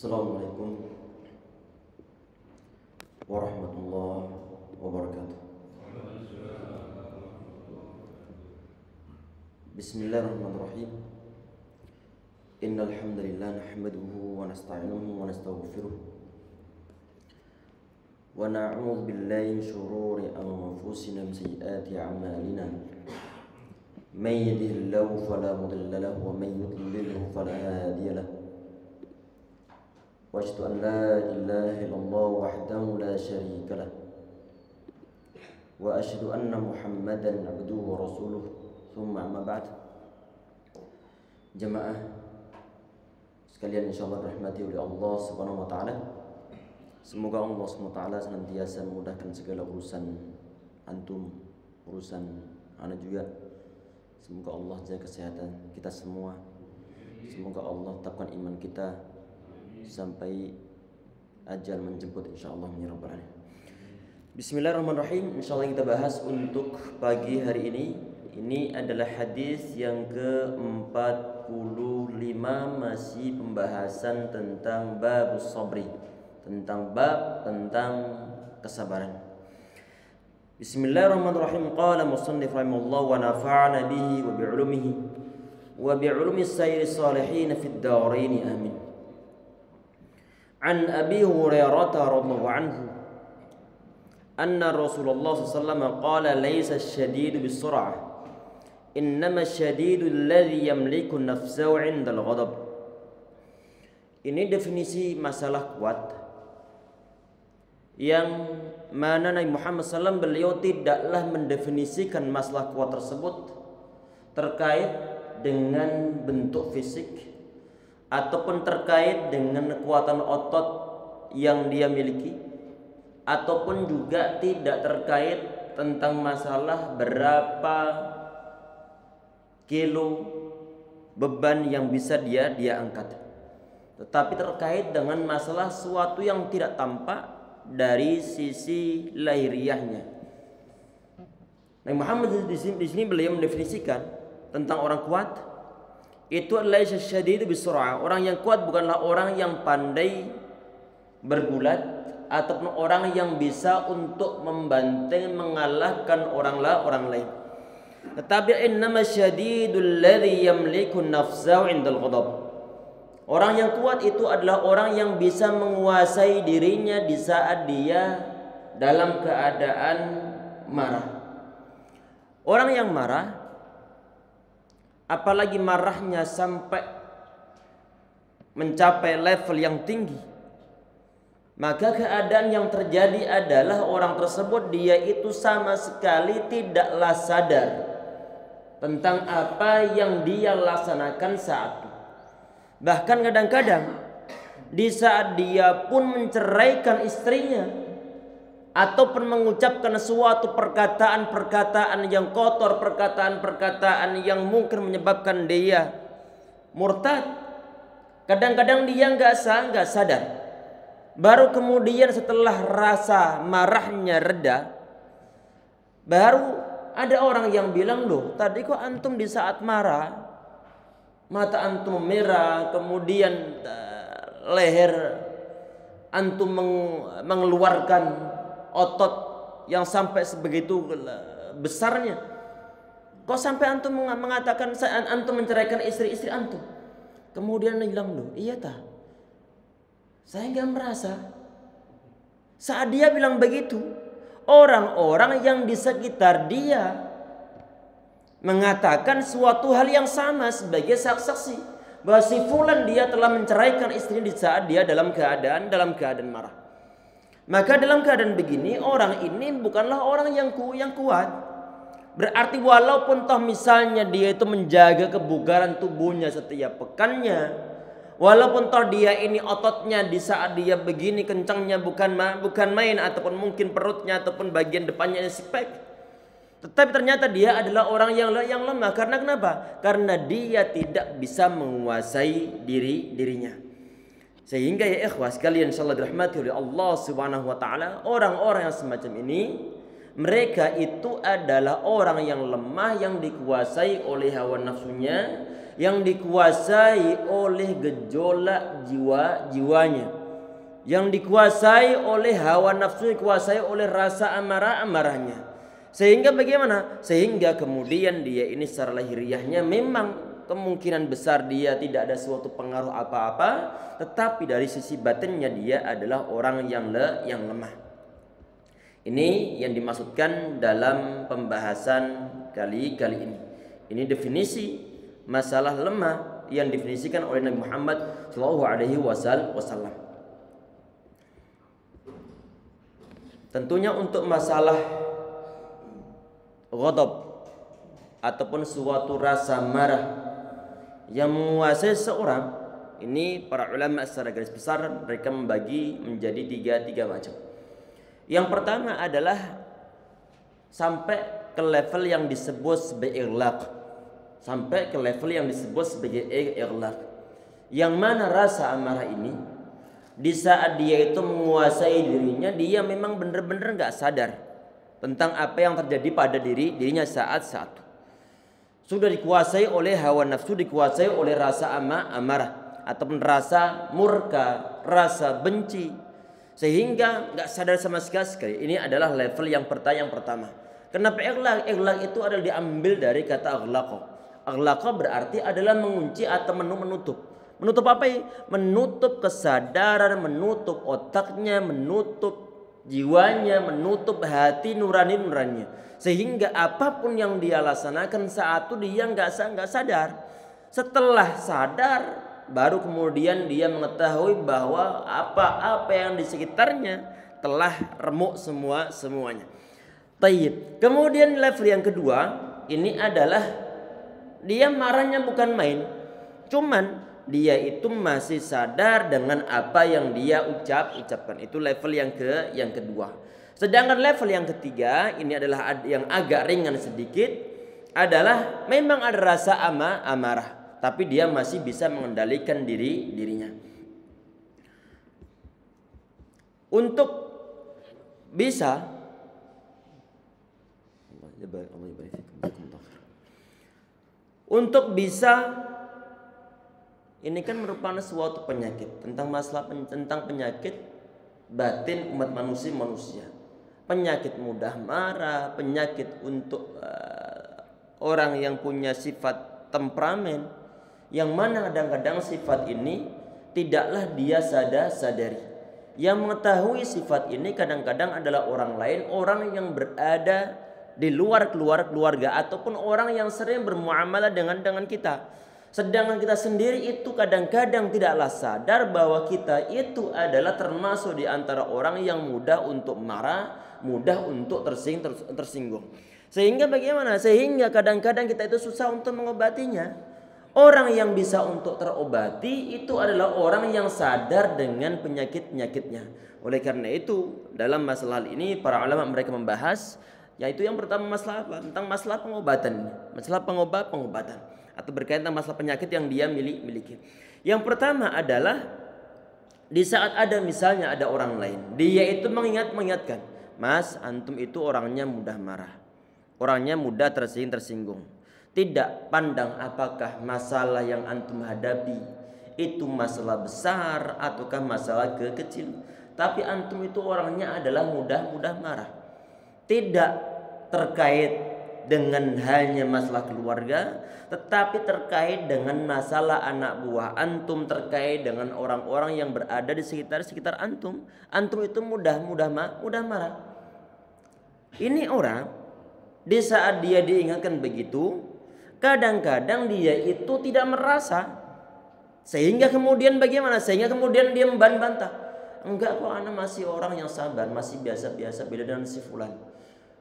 Assalamualaikum warahmatullahi wabarakatuh. Bismillahirrahmanirrahim. Innal hamdalillah nahmaduhu wa nasta'inuhu wa nastaghfiruh wa na'udzu billahi min shururi anfusina wa min sayyiati a'malina. Man yahdihillahu fala mudilla lahu wa man yudlilhu fala hadiya lahu. وأشهد أن لا إله إلا الله وحده لا شريك له وأشهد أن محمدا عبده ورسوله ثم أما بعد. Jemaah sekalian, insyaallah dirahmati oleh Allah Subhanahu wa taala. Semoga Allah Subhanahu wa taala senantiasa memudahkan segala urusan antum, urusan ana juga. Semoga Allah jaga kesehatan kita semua. Semoga Allah tetapkan iman kita sampai ajal menjemput, insyaallah ya rabbal alamin. Bismillahirrahmanirrahim. Insyaallah kita bahas untuk pagi hari ini. Ini adalah hadis yang ke-45, masih pembahasan tentang babus sabri, tentang kesabaran. Bismillahirrahmanirrahim. Qala musannif rahimahullah wa nafa'ana bihi wa bi'ulumihi wa bi'ulumi sayyidi salihin fid darain amin. An Abi Hurairah radhiyallahu anhu anna Rasulullah sallallahu alaihi wasallam qala laisa asy-syadidu bis-sur'ah innama asy-syadidu alladhi yamliku nafsahu 'inda al-ghadab. Ini definisi masalah kuat yang mana Nabi Muhammad SAW beliau tidaklah mendefinisikan masalah kuat tersebut terkait dengan bentuk fisik ataupun terkait dengan kekuatan otot yang dia miliki, ataupun juga tidak terkait tentang masalah berapa kilo beban yang bisa dia angkat, tetapi terkait dengan masalah sesuatu yang tidak tampak dari sisi lahiriahnya. Nabi Muhammad di sini beliau mendefinisikan tentang orang kuat itu adalah syadidu bisur'ah. Orang yang kuat bukanlah orang yang pandai bergulat ataupun orang yang bisa untuk membanting, mengalahkan orang lain. Tetapi innama syadidul ladzi yamliku nafsahu 'indal ghadab. Orang yang kuat itu adalah orang yang bisa menguasai dirinya di saat dia dalam keadaan marah. Orang yang marah, apalagi marahnya sampai mencapai level yang tinggi, maka keadaan yang terjadi adalah orang tersebut dia itu sama sekali tidaklah sadar tentang apa yang dia laksanakan saat itu. Bahkan kadang-kadang di saat dia pun menceraikan istrinya ataupun mengucapkan suatu perkataan-perkataan yang kotor, perkataan-perkataan yang mungkin menyebabkan dia murtad, kadang-kadang dia nggak sadar. Baru kemudian setelah rasa marahnya reda, baru ada orang yang bilang, loh tadi kok antum di saat marah mata antum merah, kemudian leher antum mengeluarkan otot yang sampai sebegitu besarnya. Kok sampai antum mengatakan antum menceraikan istri antum? Kemudian dia bilang, loh iya tah, saya nggak merasa. Saat dia bilang begitu, orang-orang yang di sekitar dia mengatakan suatu hal yang sama sebagai saksi bahwa si fulan dia telah menceraikan istrinya di saat dia dalam keadaan marah. Maka dalam keadaan begini, orang ini bukanlah orang yang kuat. Berarti walaupun toh misalnya dia itu menjaga kebugaran tubuhnya setiap pekannya, walaupun toh dia ini ototnya di saat dia begini kencangnya bukan main, ataupun mungkin perutnya ataupun bagian depannya six pack, tetapi ternyata dia adalah orang yang lemah. Karena kenapa? Karena dia tidak bisa menguasai dirinya. Sehingga ya ikhwah sekalian, insyaallah dirahmati oleh Allah Subhanahu wa taala, orang-orang yang semacam ini mereka itu adalah orang yang lemah, yang dikuasai oleh hawa nafsunya, yang dikuasai oleh gejolak jiwanya, yang dikuasai oleh hawa nafsu, dikuasai oleh rasa amarahnya. Sehingga bagaimana? Sehingga kemudian dia ini secara lahiriahnya memang kemungkinan besar dia tidak ada suatu pengaruh apa-apa, tetapi dari sisi batinnya dia adalah orang yang lemah. Ini yang dimaksudkan dalam pembahasan kali ini. Ini definisi masalah lemah yang didefinisikan oleh Nabi Muhammad SAW. Tentunya untuk masalah ghadab ataupun suatu rasa marah yang menguasai seorang, ini para ulama secara garis besar mereka membagi menjadi tiga macam. Yang pertama adalah sampai ke level yang disebut sebagai ighlaq. Sampai ke level yang disebut sebagai ighlaq. Yang mana rasa amarah ini di saat dia itu menguasai dirinya, dia memang benar-benar enggak sadar tentang apa yang terjadi pada dirinya saat itu. Sudah dikuasai oleh hawa nafsu, dikuasai oleh rasa amarah ataupun rasa murka, rasa benci, sehingga nggak sadar sama sekali. Ini adalah level yang pertama. Kenapa ighlaq? Ighlaq itu adalah diambil dari kata aghlaqa. Aghlaqa berarti adalah mengunci atau menutup. Menutup apa ya? Menutup kesadaran, menutup otaknya, menutup jiwanya, menutup hati nurani-nuraninya. Sehingga apapun yang dia laksanakan saat itu dia nggak sadar. Setelah sadar, baru kemudian dia mengetahui bahwa apa-apa yang di sekitarnya telah remuk semuanya. Tayyib. Kemudian level yang kedua, ini adalah dia marahnya bukan main. Cuman dia itu masih sadar dengan apa yang dia ucapkan. Itu level yang kedua. Sedangkan level yang ketiga, ini adalah yang agak ringan sedikit, adalah memang ada rasa amarah, tapi dia masih bisa mengendalikan dirinya. Untuk bisa ini kan merupakan suatu penyakit tentang penyakit batin umat manusia. Penyakit mudah marah, penyakit untuk orang yang punya sifat temperamen, yang mana kadang-kadang sifat ini tidaklah dia sadari. Yang mengetahui sifat ini kadang-kadang adalah orang lain, orang yang berada di luar keluarga ataupun orang yang sering bermuamalah dengan kita. Sedangkan kita sendiri itu kadang-kadang tidaklah sadar bahwa kita itu adalah termasuk di antara orang yang mudah untuk marah, mudah untuk tersinggung. Sehingga bagaimana? Sehingga kadang-kadang kita itu susah untuk mengobatinya. Orang yang bisa untuk terobati itu adalah orang yang sadar dengan penyakit-penyakitnya. Oleh karena itu, dalam masalah ini para ulama mereka membahas, yaitu yang pertama masalah apa? Tentang masalah pengobatan. Masalah pengobatan atau berkaitan dengan masalah penyakit yang dia miliki. Yang pertama adalah di saat ada misalnya ada orang lain, dia itu mengingatkan, "Mas, antum itu orangnya mudah marah. Orangnya mudah tersinggung. Tidak pandang apakah masalah yang antum hadapi itu masalah besar ataukah masalah kecil. Tapi antum itu orangnya adalah mudah marah. Tidak terkait dengan hanya masalah keluarga, tetapi terkait dengan masalah anak buah antum, terkait dengan orang-orang yang berada di sekitar antum. Antum itu mudah marah." Ini orang di saat dia diingatkan begitu, kadang-kadang dia itu tidak merasa. Sehingga kemudian bagaimana? Sehingga kemudian dia membantah. "Enggak kok, ana masih orang yang sabar, masih biasa-biasa, beda dengan si fulan."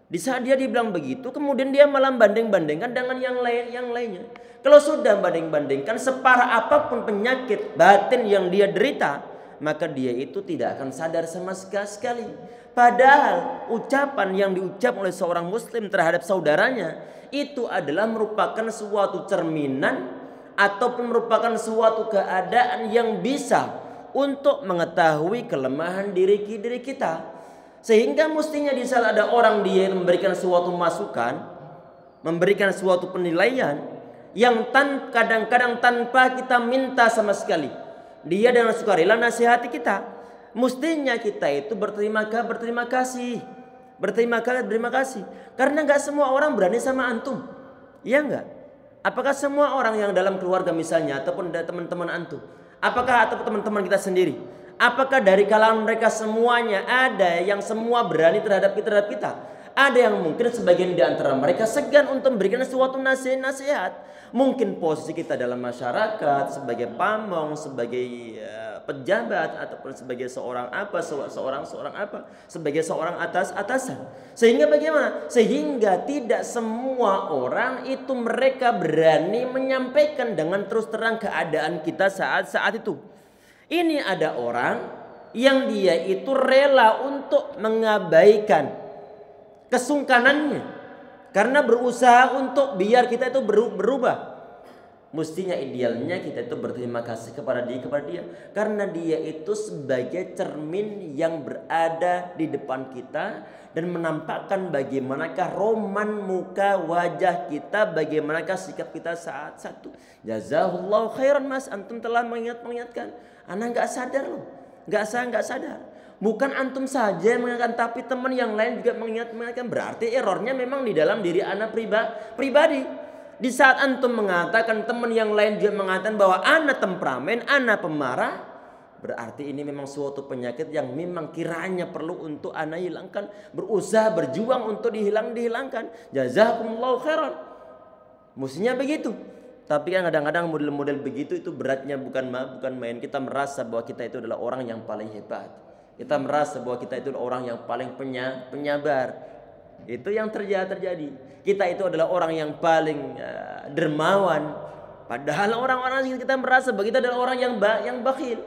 Di saat dia dibilang begitu, kemudian dia malah banding-bandingkan dengan yang lainnya. Kalau sudah banding-bandingkan, separah apapun penyakit batin yang dia derita, maka dia itu tidak akan sadar sama sekali. Padahal ucapan yang diucap oleh seorang muslim terhadap saudaranya itu adalah merupakan suatu cerminan ataupun merupakan suatu keadaan yang bisa untuk mengetahui kelemahan diri kita. Sehingga mestinya di saat ada orang dia memberikan suatu masukan, memberikan suatu penilaian, yang kadang-kadang tanpa kita minta sama sekali, dia dengan sukarela nasihati kita. Mestinya kita itu berterima kasih. Berterima kasih. Karena nggak semua orang berani sama antum. Iya nggak? Apakah semua orang yang dalam keluarga misalnya ataupun teman-teman antum, apakah atau teman-teman kita sendiri, apakah dari kalangan mereka semuanya ada yang semua berani terhadap kita? Ada yang mungkin sebagian di antara mereka segan untuk memberikan suatu nasihat. Mungkin posisi kita dalam masyarakat sebagai pamong, sebagai pejabat ataupun sebagai seorang atasan. Sehingga bagaimana? Sehingga tidak semua orang itu mereka berani menyampaikan dengan terus terang keadaan kita saat itu. Ini ada orang yang dia itu rela untuk mengabaikan kesungkanannya karena berusaha untuk biar kita itu berubah. Mestinya idealnya kita itu berterima kasih kepada dia karena dia itu sebagai cermin yang berada di depan kita dan menampakkan bagaimanakah roman muka wajah kita, bagaimanakah sikap kita saat satu. Jazakallahu khairan Mas, antum telah mengingatkan. Anak nggak sadar loh, nggak sadar. Bukan antum saja yang mengingatkan, tapi teman yang lain juga mengingatkan. Berarti errornya memang di dalam diri anak pribadi. Di saat antum mengatakan, teman yang lain juga mengatakan bahwa anak temperamen, anak pemarah, berarti ini memang suatu penyakit yang memang kiranya perlu untuk anak hilangkan. Berusaha berjuang untuk dihilangkan. Jazakumullahu khairan. Mestinya begitu. Tapi kan kadang-kadang model-model begitu itu beratnya bukan main. Kita merasa bahwa kita itu adalah orang yang paling hebat. Kita merasa bahwa kita itu orang yang paling penyabar. Itu yang terjadi. Kita itu adalah orang yang paling dermawan. Padahal orang-orang kita merasa bahwa kita adalah orang yang bakhil.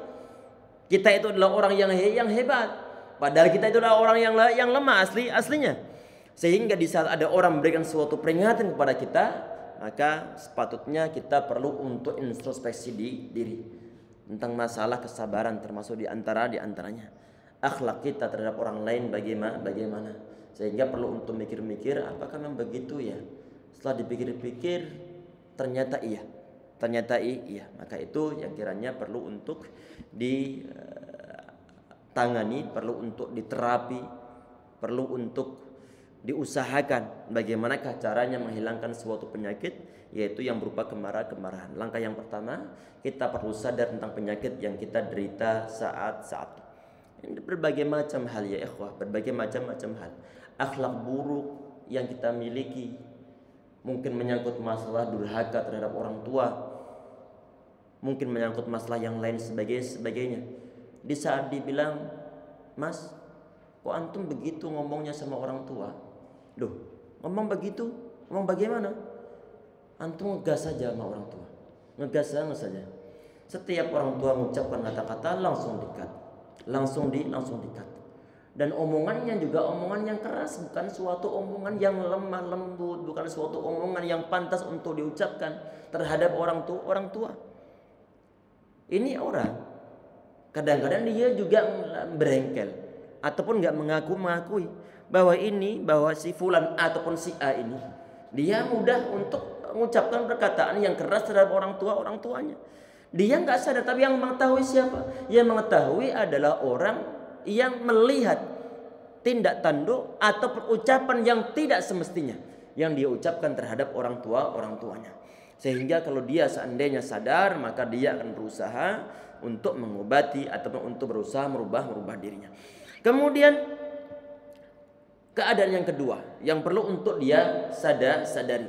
Kita itu adalah orang yang hebat. Padahal kita itu adalah orang yang lemah aslinya. Sehingga di saat ada orang memberikan suatu peringatan kepada kita, maka sepatutnya kita perlu untuk introspeksi diri tentang masalah kesabaran, termasuk diantaranya akhlak kita terhadap orang lain bagaimana. Sehingga perlu untuk mikir-mikir, apakah memang begitu ya? Setelah dipikir-pikir ternyata iya. Maka itu yang kiranya perlu untuk ditangani, perlu untuk diterapi, perlu untuk diusahakan bagaimanakah caranya menghilangkan suatu penyakit, yaitu yang berupa kemarahan. Langkah yang pertama, kita perlu sadar tentang penyakit yang kita derita saat. Ini berbagai macam hal ya ikhwah, berbagai macam hal. Akhlak buruk yang kita miliki, mungkin menyangkut masalah durhaka terhadap orang tua, mungkin menyangkut masalah yang lain sebagainya. Di saat dibilang, Mas, kok antum begitu ngomongnya sama orang tua? Loh, ngomong begitu, ngomong bagaimana? Antum ngegas saja sama orang tua, ngegas saja. Setiap orang tua mengucapkan kata-kata langsung dikat. Langsung dikat. Dan omongannya juga omongan yang keras, bukan suatu omongan yang lemah lembut, bukan suatu omongan yang pantas untuk diucapkan terhadap orang tua. Ini orang kadang-kadang dia juga berengkel ataupun nggak mengakui bahwa si fulan ataupun si A ini dia mudah untuk mengucapkan perkataan yang keras terhadap orang tuanya. Dia nggak sadar, tapi yang mengetahui siapa? Yang mengetahui adalah orang yang melihat tindak tanduk atau ucapan yang tidak semestinya yang dia ucapkan terhadap orang tuanya. Sehingga kalau dia seandainya sadar, maka dia akan berusaha untuk mengobati ataupun untuk berusaha merubah dirinya. Kemudian keadaan yang kedua yang perlu untuk dia sadari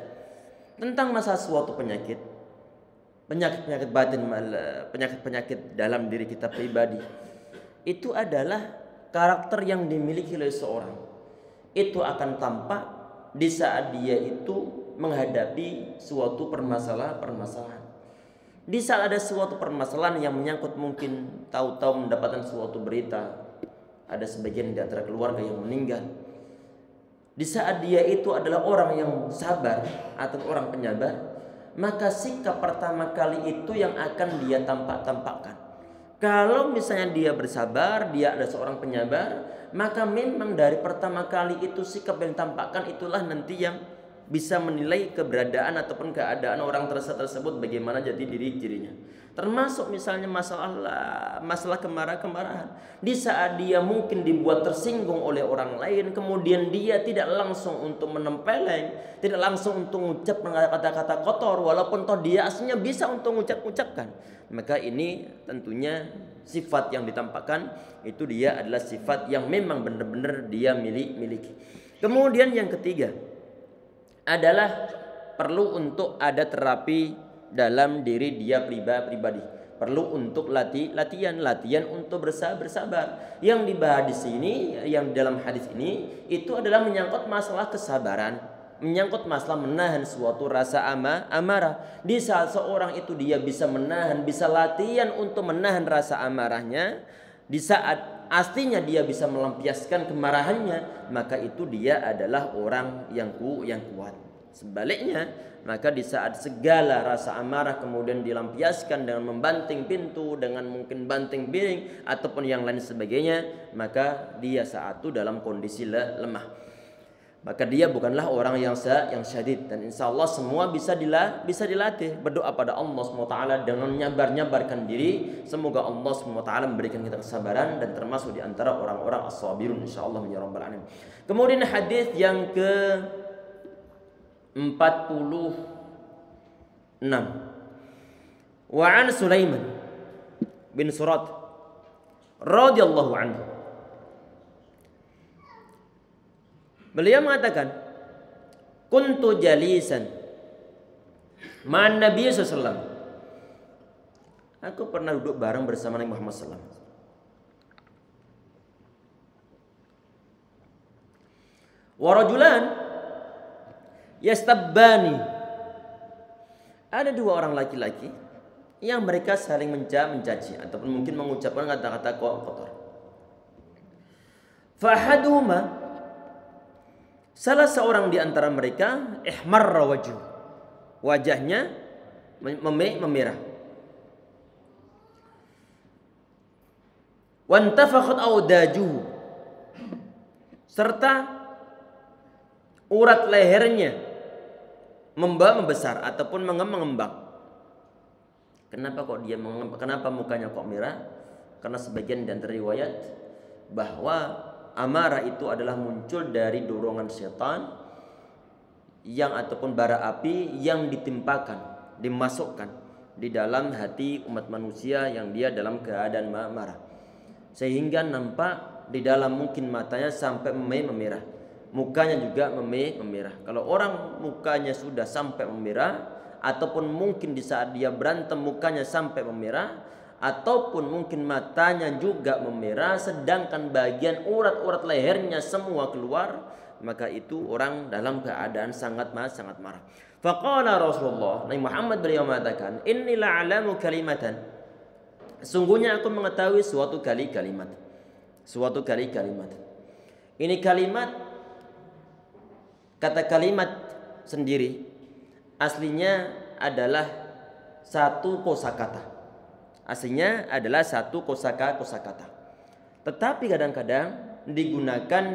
tentang masalah suatu penyakit batin, penyakit dalam diri kita pribadi, itu adalah karakter yang dimiliki oleh seorang. Itu akan tampak di saat dia itu menghadapi suatu permasalahan. Di saat ada suatu permasalahan yang menyangkut, mungkin tahu-tahu mendapatkan suatu berita ada sebagian di antara keluarga yang meninggal. Di saat dia itu adalah orang yang sabar atau orang penyabar, maka sikap pertama kali itu yang akan dia tampakkan. Kalau misalnya dia bersabar, dia ada seorang penyabar, maka memang dari pertama kali itu sikap yang tampakkan itulah nanti yang bisa menilai keberadaan ataupun keadaan orang tersebut bagaimana jati dirinya. Termasuk misalnya masalah kemarahan. Di saat dia mungkin dibuat tersinggung oleh orang lain, kemudian dia tidak langsung untuk menempeleng, tidak langsung untuk mengucap kata-kata kotor, walaupun toh dia aslinya bisa untuk mengucapkan. Maka ini tentunya sifat yang ditampakkan itu dia adalah sifat yang memang benar-benar dia miliki. Kemudian yang ketiga adalah perlu untuk ada terapi dalam diri dia pribadi. Perlu untuk latihan untuk bersabar. Yang dibahas di sini, yang dalam hadis ini itu adalah menyangkut masalah kesabaran, menyangkut masalah menahan suatu rasa amarah. Di saat seorang itu dia bisa menahan, bisa latihan untuk menahan rasa amarahnya, di saat aslinya dia bisa melampiaskan kemarahannya, maka itu dia adalah orang yang kuat. Sebaliknya, maka di saat segala rasa amarah kemudian dilampiaskan dengan membanting pintu, dengan mungkin banting piring ataupun yang lain sebagainya, maka dia saat itu dalam kondisi lemah. Maka dia bukanlah orang yang syadid, dan insya Allah semua bisa dilatih. Berdoa pada Allah SWT dengan nyabarkan diri. Semoga Allah SWT memberikan kita kesabaran dan termasuk di antara orang-orang as-sabirun insyaallah ya rabbal alamin. Kemudian hadis yang ke 46. Wa an Sulaiman bin Surat radhiyallahu anhu. Beliau mengatakan, kuntu jalisan ma'an Nabi sallallahu alaihi wasallam. Aku pernah duduk bareng bersama Nabi Muhammad sallallahu alaihi wasallam. Wa rajulan yastabbani. Ada dua orang laki-laki yang mereka saling mencaci ataupun mungkin mengucapkan kata-kata kotor. Fahaduhuma, salah seorang di antara mereka ihmarra wajhu, wajahnya memerah. Wantafakhat awdajuhu, serta urat lehernya membesar ataupun mengembang. Kenapa kok dia mengembang? Kenapa mukanya kok merah? Karena sebagian di antara riwayat bahwa amarah itu adalah muncul dari dorongan setan yang ataupun bara api yang dimasukkan di dalam hati umat manusia yang dia dalam keadaan marah, sehingga nampak di dalam mungkin matanya sampai memerah, mukanya juga memerah. Kalau orang mukanya sudah sampai memerah, ataupun mungkin di saat dia berantem mukanya sampai memerah, ataupun mungkin matanya juga memerah, sedangkan bagian urat-urat lehernya semua keluar, maka itu orang dalam keadaan sangat marah. Faqala Rasulullah, Nabi Muhammad beliau mengatakan, inni la'alamu kalimatan, sungguhnya aku mengetahui suatu kalimat. Ini kalimat, kata kalimat sendiri aslinya adalah satu kosakata. Tetapi kadang-kadang digunakan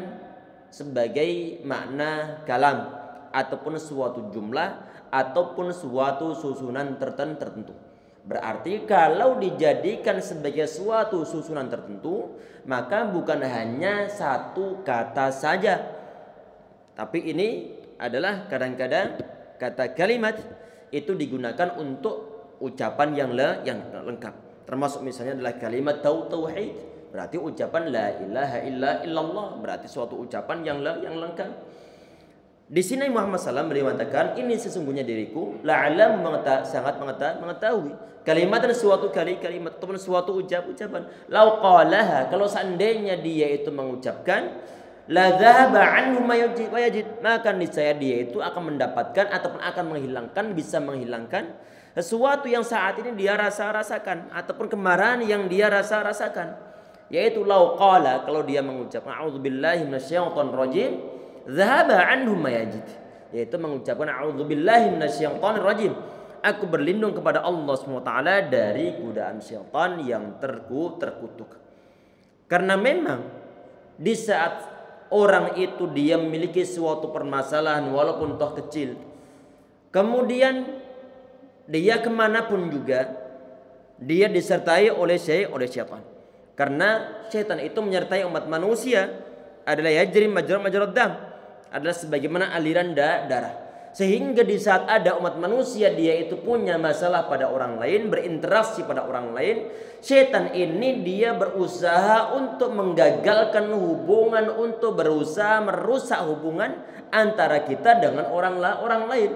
sebagai makna kalam ataupun suatu jumlah ataupun suatu susunan tertentu. Berarti kalau dijadikan sebagai suatu susunan tertentu, maka bukan hanya satu kata saja, tapi ini adalah kadang-kadang kata kalimat itu digunakan untuk ucapan yang lengkap. Termasuk misalnya adalah kalimat tauhid, berarti ucapan la ilaha illallah, berarti suatu ucapan yang lengkap. Di sini Muhammad SAW beliau mengatakan, ini sesungguhnya diriku la'alam, sangat mengetahui kalimat dan suatu kalimat ataupun suatu ucapan. Lau qalaha, kalau seandainya dia itu mengucapkan, la dhahaba anhu ma yajid, maka niscaya dia itu akan mendapatkan ataupun akan bisa menghilangkan sesuatu yang saat ini dia rasakan ataupun kemarahan yang dia rasakan, yaitu lau qala, kalau dia mengucapkan a'udzubillahi minasyaitonir rajim, dhahaba anhu ma yajid, yaitu mengucapkan a'udzubillahi minasyaitonir rajim, aku berlindung kepada Allah SWT dari godaan syaitan yang terkutuk. Karena memang di saat orang itu dia memiliki suatu permasalahan walaupun toh kecil, kemudian dia kemanapun juga dia disertai oleh syaitan. Karena syaitan itu menyertai umat manusia adalah yajri majrad dam, adalah sebagaimana aliran darah. Sehingga di saat ada umat manusia dia itu punya masalah pada orang lain, berinteraksi pada orang lain, syaitan ini dia berusaha untuk menggagalkan hubungan, untuk berusaha merusak hubungan antara kita dengan orang lain.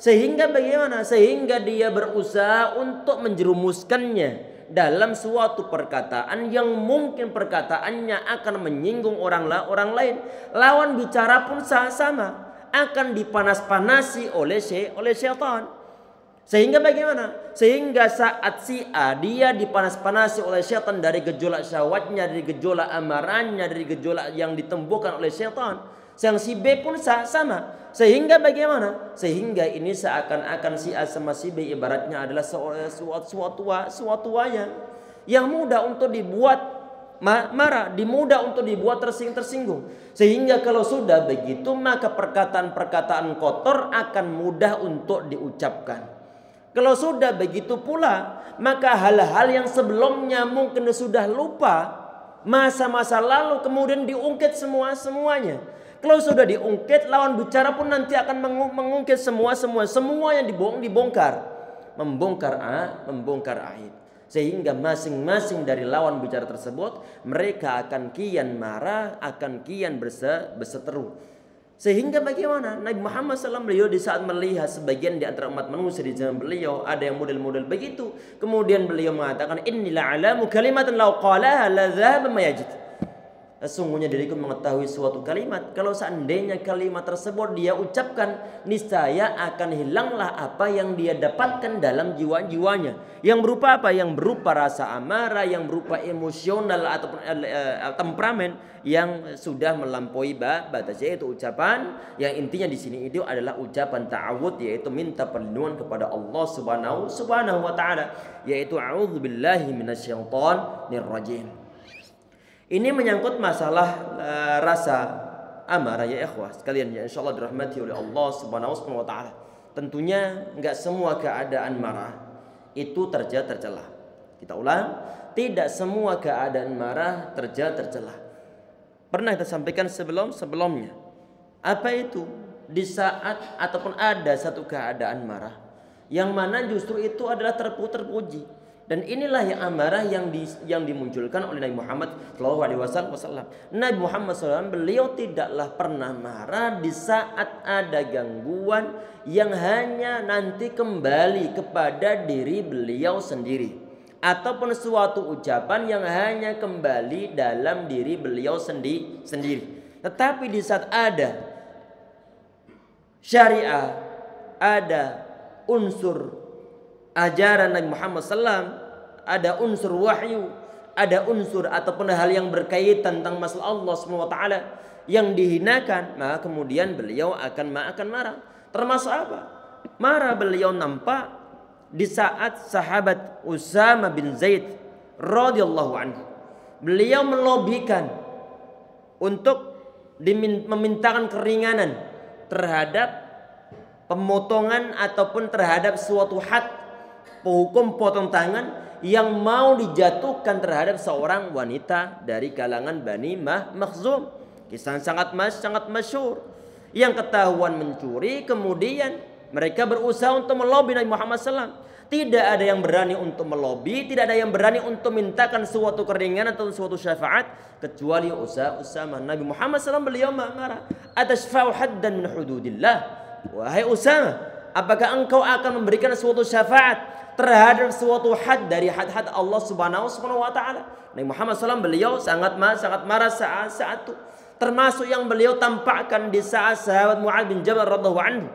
Sehingga bagaimana? Sehingga dia berusaha untuk menjerumuskannya dalam suatu perkataan yang mungkin perkataannya akan menyinggung orang lain. Lawan bicara pun sama, akan dipanas-panasi oleh syaitan. Sehingga bagaimana? Sehingga saat si A dia dipanas-panasi oleh syaitan dari gejolak syahwatnya, dari gejolak amarahnya, dari gejolak yang ditembuhkan oleh syaitan, yang si B pun sama. Sehingga bagaimana? Sehingga ini seakan-akan si A sama si B ibaratnya adalah suatu wayang yang mudah untuk dibuat marah, mudah untuk dibuat tersinggung. Sehingga kalau sudah begitu maka perkataan-perkataan kotor akan mudah untuk diucapkan. Kalau sudah begitu pula maka hal-hal yang sebelumnya mungkin sudah lupa, masa-masa lalu kemudian diungkit semuanya. Kalau sudah diungkit, lawan bicara pun nanti akan mengungkit semua yang dibongkar, membongkar aib. Sehingga masing-masing dari lawan bicara tersebut mereka akan kian marah, akan kian berseteru. Sehingga bagaimana? Nabi Muhammad SAW beliau di saat melihat sebagian di antara umat manusia di zaman beliau ada yang model-model begitu, kemudian beliau mengatakan, "Innila alamu kalimatan law qalaha la dhahaba ma yajid." Sesungguhnya diriku mengetahui suatu kalimat, kalau seandainya kalimat tersebut dia ucapkan, niscaya akan hilanglah apa yang dia dapatkan dalam jiwanya. Yang berupa apa? Yang berupa rasa amarah, yang berupa emosional ataupun temperamen yang sudah melampaui batas. Yaitu ucapan yang intinya di sini itu adalah ucapan ta'awud, yaitu minta perlindungan kepada Allah Subhanahu wa taala, yaitu a'udzubillahi minasyaitonir rajim. Ini menyangkut masalah rasa amarah ya ikhwah sekalian ya, insyaallah dirahmati oleh Allah Subhanahu wa taala. Tentunya enggak semua keadaan marah itu tercela. Kita ulang, tidak semua keadaan marah tercela. Pernah kita sampaikan sebelumnya. Apa itu? Di saat ataupun ada satu keadaan marah yang mana justru itu adalah terpuji. Dan inilah yang amarah yang dimunculkan oleh Nabi Muhammad SAW. Nabi Muhammad SAW beliau tidaklah pernah marah di saat ada gangguan yang hanya nanti kembali kepada diri beliau sendiri, ataupun suatu ucapan yang hanya kembali dalam diri beliau sendiri. Tetapi di saat ada syariah, ada unsur ajaran Nabi Muhammad SAW, ada unsur wahyu, ada unsur ataupun hal yang berkaitan tentang masalah Allah SWT yang dihinakan, maka kemudian beliau akan marah. Termasuk apa? Marah beliau nampak di saat sahabat Usama bin Zaid radhiyallahu anhu. Beliau melobikan untuk memintakan keringanan terhadap pemotongan ataupun terhadap suatu had, hukum potong tangan yang mau dijatuhkan terhadap seorang wanita dari kalangan Bani Makhzum. Kisah sangat masyhur yang ketahuan mencuri, kemudian mereka berusaha untuk melobi Nabi Muhammad SAW. Tidak ada yang berani untuk melobi, tidak ada yang berani untuk mintakan suatu keringanan atau suatu syafaat kecuali Usama. Nabi Muhammad SAW beliau marah. Atashfa'u haddan min hududillah. Wahai Usama, apakah engkau akan memberikan suatu syafaat terhadap suatu had dari had-had Allah Subhanahu wa taala? Nabi Muhammad SAW beliau sangat marah saat itu. Termasuk yang beliau tampakkan di saat sahabat Mu'adz bin Jabal radhiyallahu anhu.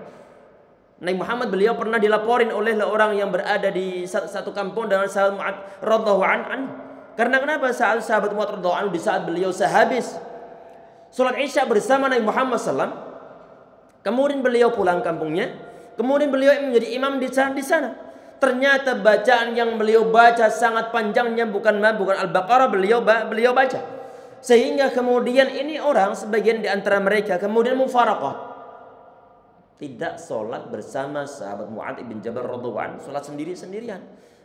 Nabi Muhammad beliau pernah dilaporin oleh orang yang berada di satu kampung dengan sahabat Mu'adz radhiyallahu anhu. Karena kenapa? Sahabat Mu'adz radhiyallahu anhu di saat beliau sehabis salat Isya bersama Nabi Muhammad SAW, kemudian beliau pulang kampungnya, kemudian beliau menjadi imam di sana. Ternyata bacaan yang beliau baca sangat panjangnya, bukan Al-Baqarah beliau baca. Sehingga kemudian ini orang sebagian di antara mereka kemudian mufaraqah. Tidak sholat bersama sahabat Mu'adz bin Jabal radhiyallahu anhu, sholat sendiri-sendirian.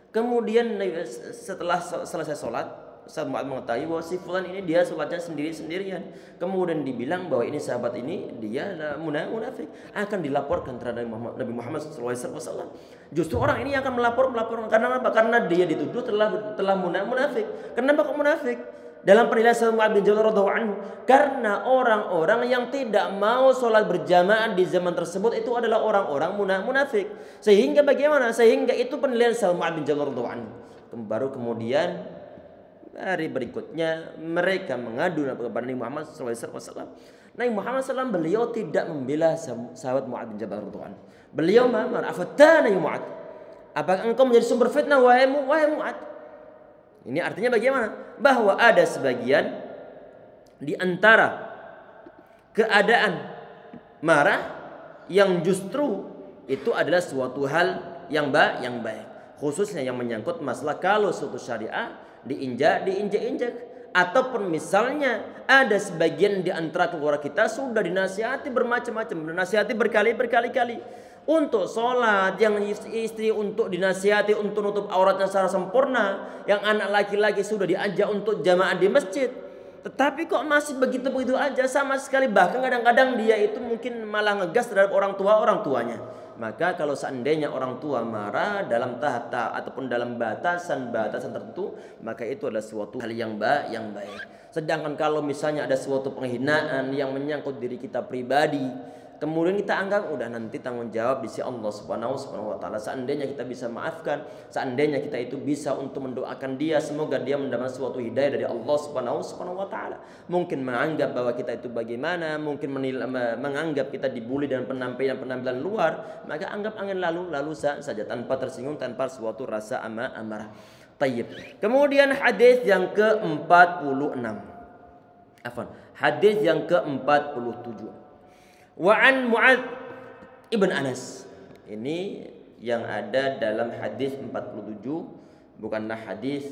Kemudian setelah selesai sholat, sahabat Mu'adz mengetahui bahwa si fulan ini dia sholatnya sendiri-sendirian. Kemudian dibilang bahwa ini sahabat ini dia munafik, akan dilaporkan terhadap Nabi Muhammad SAW. Justru orang ini akan melaporkan karena apa? Karena dia dituduh telah munafik. Kenapa kok munafik? Dalam penilaian Sayyidina Mu'adz bin Jabal radhiyallahu anhu, karena orang-orang yang tidak mau sholat berjamaah di zaman tersebut itu adalah orang-orang munafik. Sehingga bagaimana? Sehingga itu penilaian Sayyidina Mu'adz bin Jabal radhiyallahu anhu. Baru kemudian hari berikutnya mereka mengadu kepada Nabi Muhammad SAW. Nabi Muhammad SAW beliau tidak membela sahabat Mu'adz bin Jabal radhiyallahu anhu. Beliau afatana ya Mu'adz, apakah engkau menjadi sumber fitnah wahai Mu'adz? Ini artinya bagaimana? Bahwa ada sebagian di antara keadaan marah yang justru itu adalah suatu hal yang baik. Khususnya yang menyangkut masalah kalau suatu syariah diinjak-injak. Ataupun misalnya ada sebagian di antara keluarga kita sudah dinasihati bermacam-macam, dinasihati berkali-kali. Untuk sholat, yang istri untuk dinasihati untuk nutup auratnya secara sempurna, yang anak laki-laki sudah diajak untuk jamaah di masjid, tetapi kok masih begitu-begitu aja sama sekali. Bahkan kadang-kadang dia itu mungkin malah ngegas terhadap orang tuanya. Maka kalau seandainya orang tua marah dalam tahap ataupun dalam batasan tertentu, maka itu adalah suatu hal yang baik. Sedangkan kalau misalnya ada suatu penghinaan yang menyangkut diri kita pribadi, kemudian kita anggap udah nanti tanggung jawab di sisi Allah Subhanahu wa taala. Seandainya kita bisa maafkan, seandainya kita itu bisa untuk mendoakan dia semoga dia mendapat suatu hidayah dari Allah Subhanahu wa taala. Mungkin menganggap bahwa kita itu bagaimana, mungkin menganggap kita dibully dan penampilan luar, maka anggap angin lalu saja tanpa tersinggung, tanpa suatu rasa amarah. Tayyib. Kemudian hadis yang ke-46. Hadis yang ke-47. Wa an Mu'adz ibn Anas. Ini yang ada dalam hadis 47, bukanlah hadis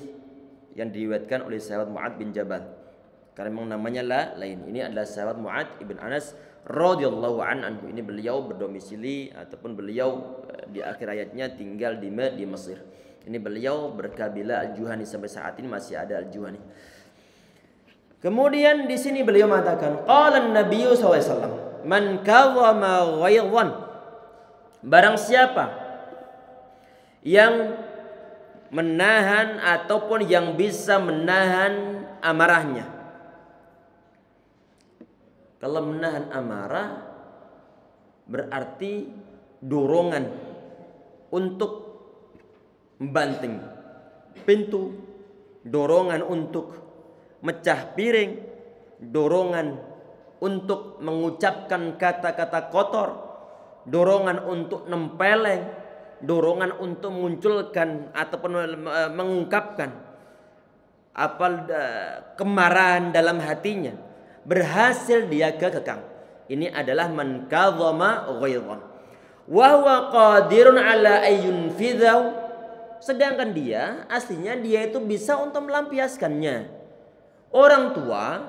yang diriwayatkan oleh sahabat Mu'adz bin Jabal. Karena memang namanya lain. Ini adalah sahabat Mu'adz ibn Anas radhiyallahu anhu. Ini beliau berdomisili ataupun beliau di akhir hayatnya tinggal di Mesir. Ini beliau berkabilah Al-Juhani, sampai saat ini masih ada Al-Juhani. Kemudian di sini beliau mengatakan, qala an-nabiy sallallahu alaihi wasallam, man kawama ghaidhan, barang siapa yang menahan ataupun yang bisa menahan amarahnya. Kalau menahan amarah berarti dorongan untuk membanting pintu, dorongan untuk mecah piring, dorongan untuk mengucapkan kata-kata kotor, dorongan untuk nempeleng, dorongan untuk munculkan ataupun mengungkapkan kemarahan dalam hatinya, berhasil dia kekang. Ini adalah man kadzama ghaidhan wa huwa qadirun ala ayyunfidhu, sedangkan dia aslinya dia itu bisa untuk melampiaskannya. Orang tua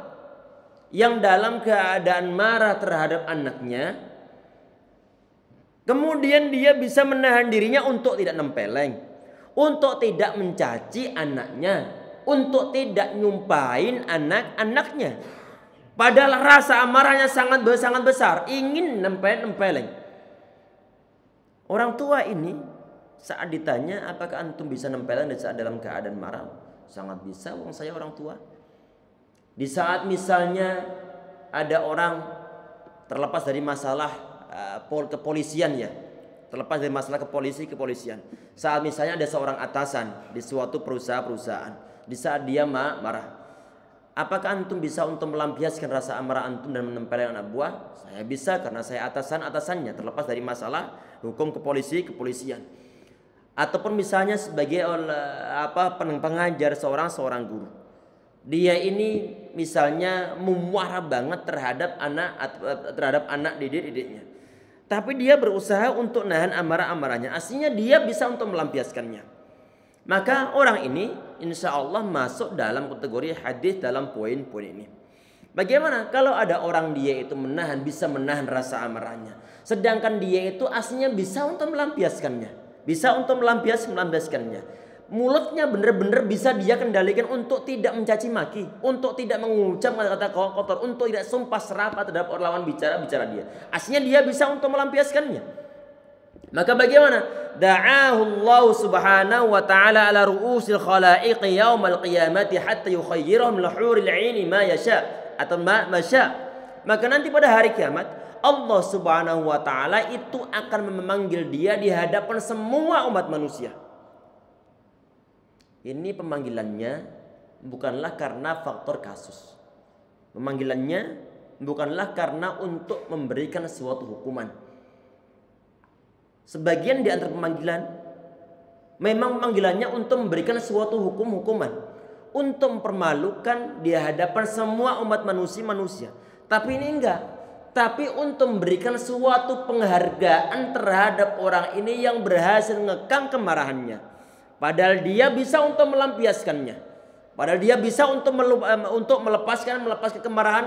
yang dalam keadaan marah terhadap anaknya, kemudian dia bisa menahan dirinya untuk tidak nempeleng, untuk tidak mencaci anaknya, untuk tidak nyumpahin anak-anaknya. Padahal rasa amarahnya sangat besar, ingin nempeleng. Orang tua ini saat ditanya apakah antum bisa nempeleng saat dalam keadaan marah, sangat bisa, wong saya orang tua. Di saat misalnya ada orang terlepas dari masalah kepolisian ya, terlepas dari masalah kepolisian. Saat misalnya ada seorang atasan di suatu perusahaan, di saat dia marah, apakah antum bisa untuk melampiaskan rasa amarah antum dan menempeleng anak buah? Saya bisa karena saya atasannya, terlepas dari masalah hukum kepolisian. Ataupun misalnya sebagai pengajar seorang guru. Dia ini misalnya memuara banget terhadap anak didik-didiknya. Tapi dia berusaha untuk nahan amarah-amarahnya. Aslinya dia bisa untuk melampiaskannya. Maka orang ini insya Allah masuk dalam kategori hadis dalam poin-poin ini. Bagaimana kalau ada orang dia itu bisa menahan rasa amarahnya, sedangkan dia itu aslinya bisa untuk melampiaskannya, bisa untuk melampiaskannya. Mulutnya benar-benar bisa dia kendalikan untuk tidak mencaci maki, untuk tidak mengucap kata-kata kotor, untuk tidak sumpah serapah terhadap orang lawan bicara dia. Aslinya dia bisa untuk melampiaskannya. Maka bagaimana? Da'ahu Allah subhanahu wa ta'ala ala ru'usil khalaiqi yaumal qiyamati hatta yukhayyirahum lahuril 'aini ma yasha atau ma sya. Maka nanti pada hari kiamat Allah subhanahu wa ta'ala itu akan memanggil dia di hadapan semua umat manusia. Ini pemanggilannya bukanlah karena faktor kasus. Pemanggilannya bukanlah karena untuk memberikan suatu hukuman. Sebagian di antara pemanggilan memang pemanggilannya untuk memberikan suatu hukuman, untuk mempermalukan di hadapan semua umat manusia. Tapi ini enggak. Tapi untuk memberikan suatu penghargaan terhadap orang ini yang berhasil ngekang kemarahannya. Padahal dia bisa untuk melampiaskannya. Padahal dia bisa untuk melepaskan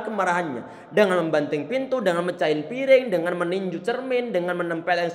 kemarahannya dengan membanting pintu, dengan mecahin piring, dengan meninju cermin, dengan menempel yang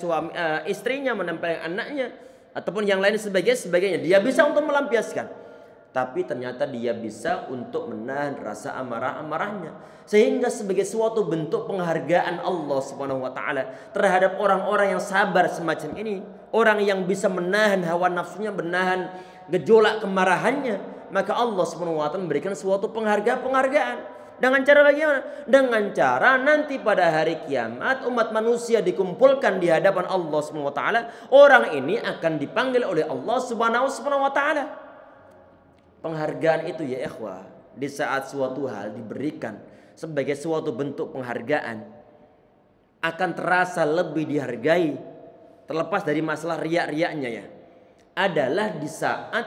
istrinya, menempel yang anaknya, ataupun yang lain sebagainya. Dia bisa untuk melampiaskan. Tapi ternyata dia bisa untuk menahan rasa amarahnya, sehingga sebagai suatu bentuk penghargaan Allah Subhanahu wa taala terhadap orang-orang yang sabar semacam ini, orang yang bisa menahan hawa nafsunya, menahan gejolak kemarahannya, maka Allah Subhanahu wa taala memberikan suatu penghargaan. Dengan cara bagaimana? Dengan cara nanti pada hari kiamat umat manusia dikumpulkan di hadapan Allah Subhanahu wa taala, orang ini akan dipanggil oleh Allah Subhanahu wa taala. Penghargaan itu ya ikhwah, di saat suatu hal diberikan sebagai suatu bentuk penghargaan, akan terasa lebih dihargai, terlepas dari masalah riak-riaknya ya, adalah di saat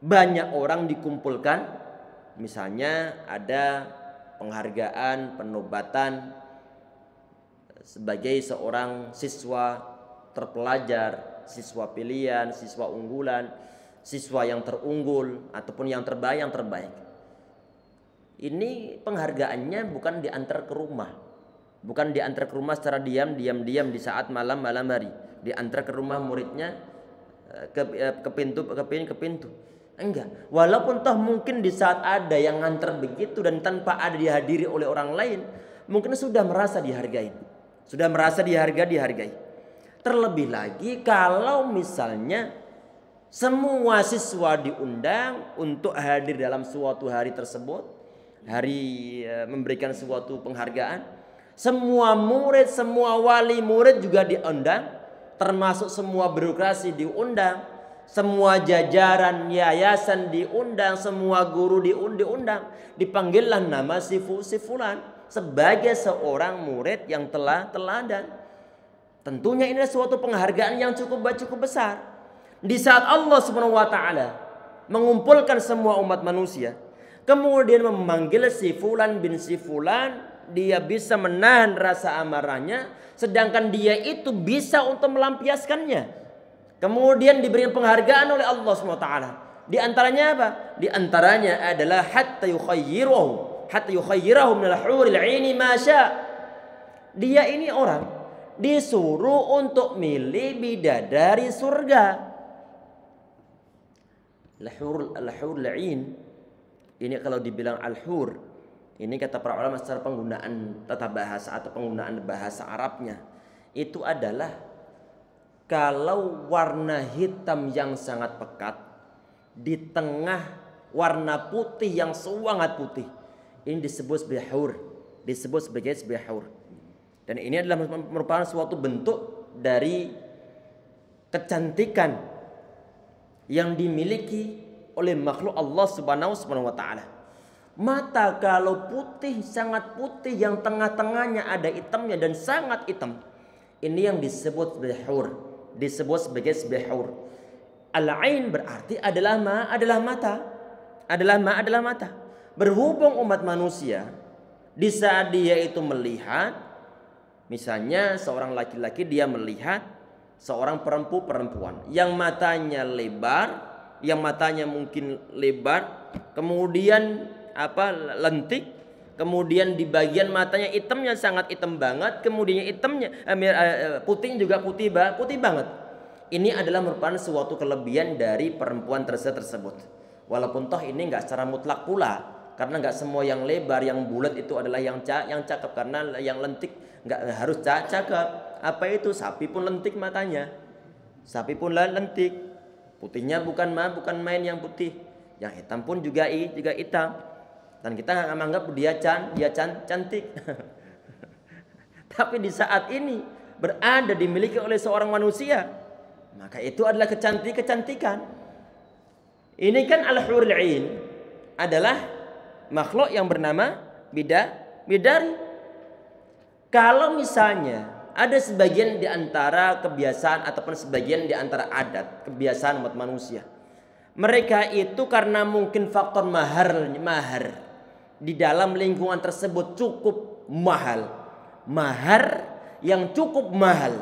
banyak orang dikumpulkan. Misalnya ada penghargaan penobatan sebagai seorang siswa terpelajar, siswa pilihan, siswa unggulan, siswa yang terunggul ataupun yang terbaik. Ini penghargaannya bukan diantar ke rumah. Bukan diantar ke rumah secara diam di saat malam hari. Diantar ke rumah muridnya ke pintu. Enggak. Walaupun toh mungkin di saat ada yang nganter begitu dan tanpa ada dihadiri oleh orang lain, mungkin sudah merasa dihargai. Sudah merasa dihargai. Terlebih lagi kalau misalnya semua siswa diundang untuk hadir dalam suatu hari tersebut, hari memberikan suatu penghargaan. Semua murid, semua wali murid juga diundang, termasuk semua birokrasi diundang, semua jajaran yayasan diundang, semua guru diundang. Dipanggillah nama si fulan sebagai seorang murid yang teladan. Tentunya ini suatu penghargaan yang cukup besar. Di saat Allah Subhanahu wa taala mengumpulkan semua umat manusia, kemudian memanggil si fulan bin si fulan, dia bisa menahan rasa amarahnya, sedangkan dia itu bisa untuk melampiaskannya. Kemudian diberikan penghargaan oleh Allah Subhanahu wa taala. Di antaranya apa? Di antaranya adalah hatta yukhayyirahum min al-huril 'aini ma sya. Dia ini orang disuruh untuk milih bidadari surga. Al-hur la'in ini kalau dibilang al-hur, ini kata para ulama secara penggunaan tata bahasa atau penggunaan bahasa Arabnya, itu adalah kalau warna hitam yang sangat pekat di tengah warna putih yang sangat putih, ini disebut sebagai hur, hur. Dan ini adalah merupakan suatu bentuk dari kecantikan yang dimiliki oleh makhluk Allah Subhanahu wa taala. Mata kalau putih, sangat putih, yang tengah-tengahnya ada hitamnya dan sangat hitam, ini yang disebut sebagai hur. Al-ain berarti adalah mata. Berhubung umat manusia di saat dia itu melihat, misalnya seorang laki-laki dia melihat seorang perempuan yang matanya lebar, yang matanya mungkin lebar, kemudian lentik, kemudian di bagian matanya hitamnya sangat hitam banget, kemudian hitamnya putih juga putih banget. Ini adalah merupakan suatu kelebihan dari perempuan tersebut. Walaupun toh ini nggak secara mutlak pula, karena nggak semua yang lebar, yang bulat itu adalah yang cakep, karena yang lentik nggak harus cakep. Apa itu? Sapi pun lentik matanya, sapi pun lentik. Putihnya bukan main yang putih, yang hitam pun juga hitam. Dan kita nggak menganggap dia cantik. Tapi di saat ini berada dimiliki oleh seorang manusia, maka itu adalah kecantikan. Ini kan al-hurul 'ain adalah makhluk yang bernama bidadari. Kalau misalnya ada sebagian di antara kebiasaan ataupun sebagian di antara adat kebiasaan umat manusia, mereka itu karena mungkin faktor mahar di dalam lingkungan tersebut cukup mahal, mahar yang cukup mahal,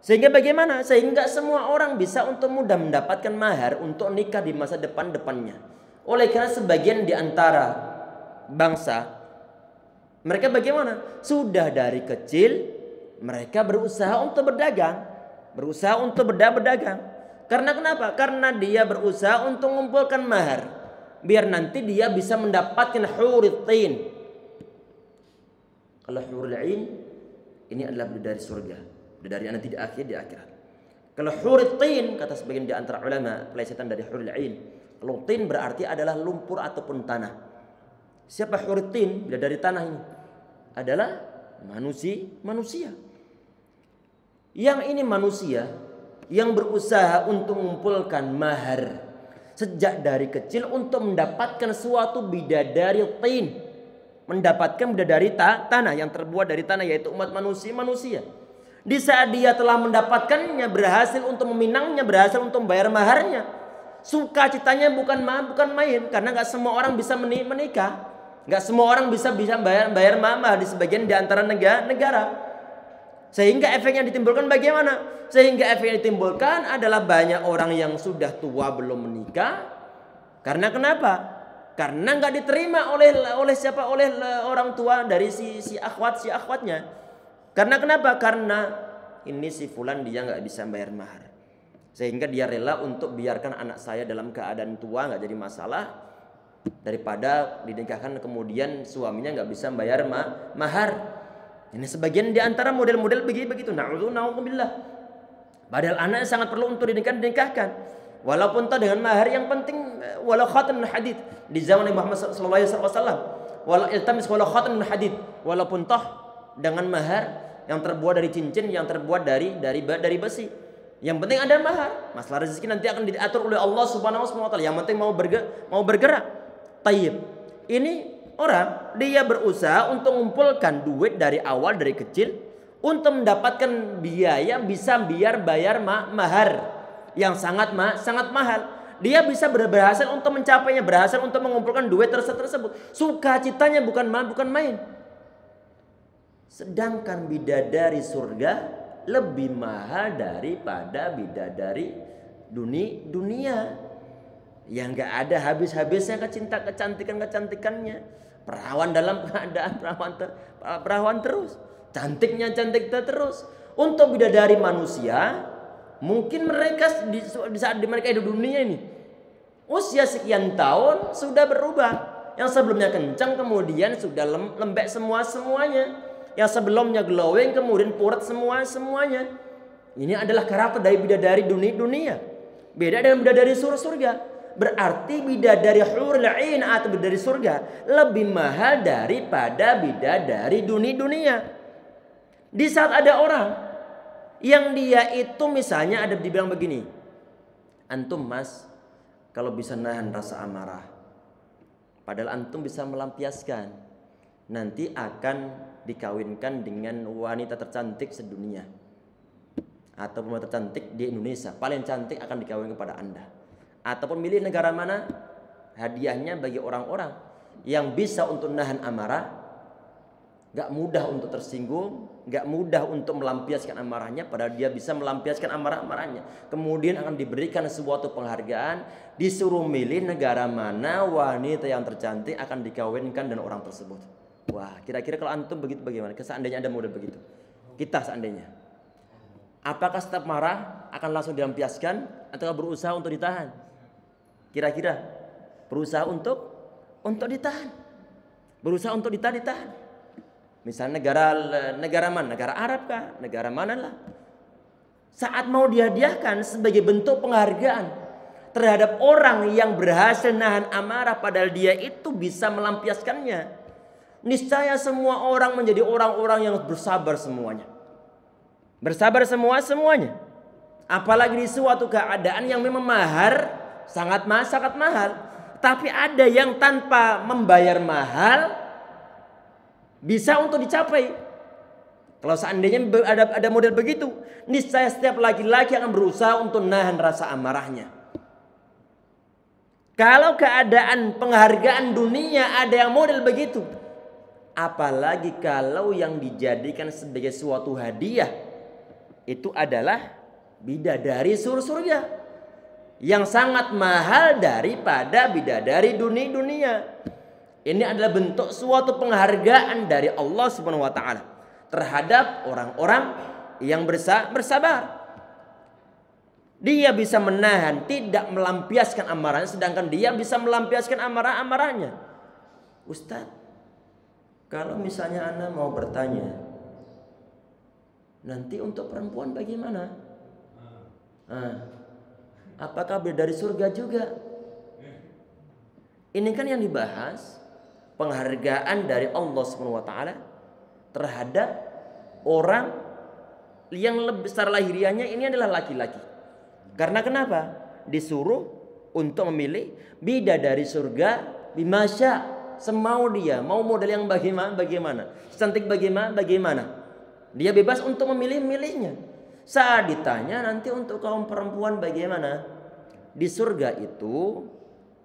sehingga bagaimana? Sehingga semua orang bisa untuk mudah mendapatkan mahar untuk nikah di masa depannya. Oleh karena sebagian di antara bangsa, mereka bagaimana? Sudah dari kecil mereka berusaha untuk berdagang, berusaha untuk berdagang. Karena kenapa? Karena dia berusaha untuk mengumpulkan mahar, biar nanti dia bisa mendapatkan hurul 'ain. Kalau hurul 'ain ini adalah bidadari surga, bidadari yang nanti di akhirat. Kalau hurul 'ain, kata sebagian di antara ulama, pelesetan dari hurul 'ain. Kalau 'ain berarti adalah lumpur ataupun tanah. Siapa hurul 'ain? Bidadari tanah ini adalah manusia. Yang ini manusia yang berusaha untuk mengumpulkan mahar sejak dari kecil untuk mendapatkan suatu bidadari 'ain, mendapatkan bidadari tanah yang terbuat dari tanah, yaitu umat manusia. Di saat dia telah mendapatkannya, berhasil untuk meminangnya, berhasil untuk membayar maharnya, sukacitanya bukan main, karena nggak semua orang bisa menikah, nggak semua orang bisa bayar mahar di sebagian di antara negara. Sehingga efek yang ditimbulkan bagaimana? Sehingga efek yang ditimbulkan adalah banyak orang yang sudah tua belum menikah. Karena kenapa? Karena nggak diterima oleh orang tua dari si akhwatnya. Karena kenapa? Karena ini si fulan dia nggak bisa bayar mahar, sehingga dia rela untuk biarkan anak saya dalam keadaan tua nggak jadi masalah, daripada dinikahkan kemudian suaminya nggak bisa bayar mahar. Ini sebagian di antara model-model begitu. Na'udzubillah. Padahal anaknya sangat perlu untuk dinikahkan. Walaupun toh dengan mahar yang penting, walau khatam min hadid di zaman Muhammad sallallahu alaihi wasallam. Walau iltamis walau khatam min hadid. Walaupun toh dengan mahar yang terbuat dari cincin, yang terbuat dari besi. Yang penting ada mahar. Masalah rezeki nanti akan diatur oleh Allah Subhanahu wa taala. Yang penting mau bergerak. Tayyib. Ini orang dia berusaha untuk mengumpulkan duit dari awal, dari kecil, untuk mendapatkan biaya bisa bayar mahar yang sangat mahal. Dia bisa berhasil untuk mencapainya, berhasil untuk mengumpulkan duit tersebut. Sukacitanya bukan main. Sedangkan bidadari surga lebih mahal daripada bidadari dunia. Yang gak ada habis-habisnya kecantikannya. Perawan dalam keadaan perawan terus, cantiknya cantik terus. Untuk bidadari manusia, mungkin mereka di saat mereka hidup dunia ini, usia sekian tahun sudah berubah. Yang sebelumnya kencang kemudian sudah lembek semuanya. Yang sebelumnya glowing kemudian purat semuanya. Ini adalah karakter dari bidadari dunia. Beda dengan bidadari surga. Berarti bidadari hurul 'ain atau bidadari surga lebih mahal daripada bidadari dunia. Di saat ada orang yang dia itu misalnya ada dibilang begini, antum mas kalau bisa nahan rasa amarah, padahal antum bisa melampiaskan, nanti akan dikawinkan dengan wanita tercantik sedunia atau wanita tercantik di Indonesia, paling cantik akan dikawinkan kepada anda. Ataupun milih negara mana, hadiahnya bagi orang-orang yang bisa untuk nahan amarah, nggak mudah untuk tersinggung, nggak mudah untuk melampiaskan amarahnya, padahal dia bisa melampiaskan amarahnya. Kemudian akan diberikan suatu penghargaan, disuruh milih negara mana wanita yang tercantik akan dikawinkan dengan orang tersebut. Wah, kira-kira kalau antum begitu bagaimana? Seandainya ada model begitu, kita seandainya, apakah setiap marah akan langsung dilampiaskan atau berusaha untuk ditahan? Kira-kira berusaha untuk ditahan, berusaha untuk ditahan. Misalnya negara mana? Negara Arab kah? Negara mana lah? Saat mau dihadiahkan sebagai bentuk penghargaan terhadap orang yang berhasil nahan amarah padahal dia itu bisa melampiaskannya, niscaya semua orang menjadi orang-orang yang bersabar semuanya. Bersabar semuanya. Apalagi di suatu keadaan yang memang sangat mahal. Tapi ada yang tanpa membayar mahal bisa untuk dicapai. Kalau seandainya ada model begitu, niscaya setiap laki-laki akan berusaha untuk nahan rasa amarahnya. Kalau keadaan penghargaan dunia ada yang model begitu, apalagi kalau yang dijadikan sebagai suatu hadiah itu adalah bidadari surga yang sangat mahal daripada bidadari dunia. Ini adalah bentuk suatu penghargaan dari Allah Subhanahu wa taala terhadap orang-orang yang bersabar. Dia bisa menahan, tidak melampiaskan amarahnya, sedangkan dia bisa melampiaskan amarahnya. Ustaz, kalau misalnya Anda mau bertanya, nanti untuk perempuan bagaimana? Apakah dari surga juga? Ini kan yang dibahas, penghargaan dari Allah Subhanahu wa taala terhadap orang yang lebih secara lahiriahnya ini adalah laki-laki. Karena kenapa? Disuruh untuk memilih bidadari surga bimasya, semau dia, mau model yang bagaimana, cantik bagaimana. Dia bebas untuk memilihnya. Saat ditanya nanti untuk kaum perempuan bagaimana? Di surga itu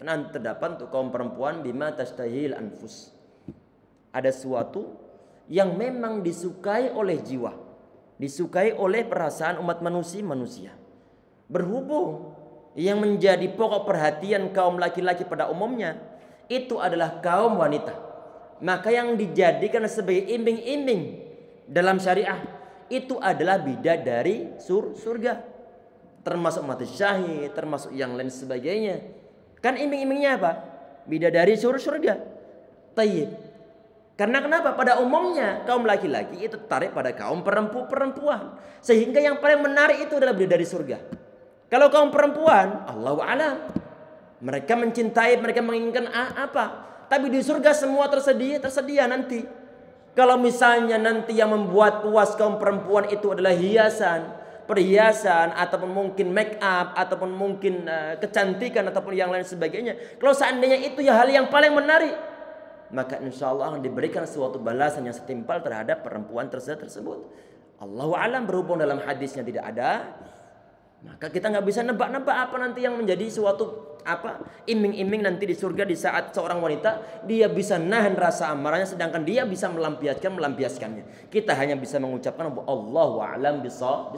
nanti terdapat untuk kaum perempuan bima tastahil anfus. Ada sesuatu yang memang disukai oleh jiwa, disukai oleh perasaan umat manusia. Berhubung yang menjadi pokok perhatian kaum laki-laki pada umumnya itu adalah kaum wanita, maka yang dijadikan sebagai imbing-imbing dalam syariah itu adalah bidadari surga, termasuk mati syahid, termasuk yang lain sebagainya. Kan iming-imingnya apa? Bidadari surga. Tayyib. Karena kenapa? Pada umumnya kaum laki-laki itu tertarik pada kaum perempuan. Sehingga yang paling menarik itu adalah bidadari surga. Kalau kaum perempuan, Allahu a'lam, mereka mencintai, mereka menginginkan apa? Tapi di surga semua tersedia nanti. Kalau misalnya nanti yang membuat puas kaum perempuan itu adalah perhiasan ataupun mungkin make up ataupun mungkin kecantikan ataupun yang lain sebagainya, kalau seandainya itu ya hal yang paling menarik, maka insya Allah akan diberikan suatu balasan yang setimpal terhadap perempuan tersebut. Allahu a'lam, berhubung dalam hadisnya tidak ada, maka kita nggak bisa nebak-nebak apa nanti yang menjadi suatu iming-iming nanti di surga di saat seorang wanita dia bisa nahan rasa amarahnya sedangkan dia bisa melampiaskannya. Kita hanya bisa mengucapkan Allahu a'lam bissawab.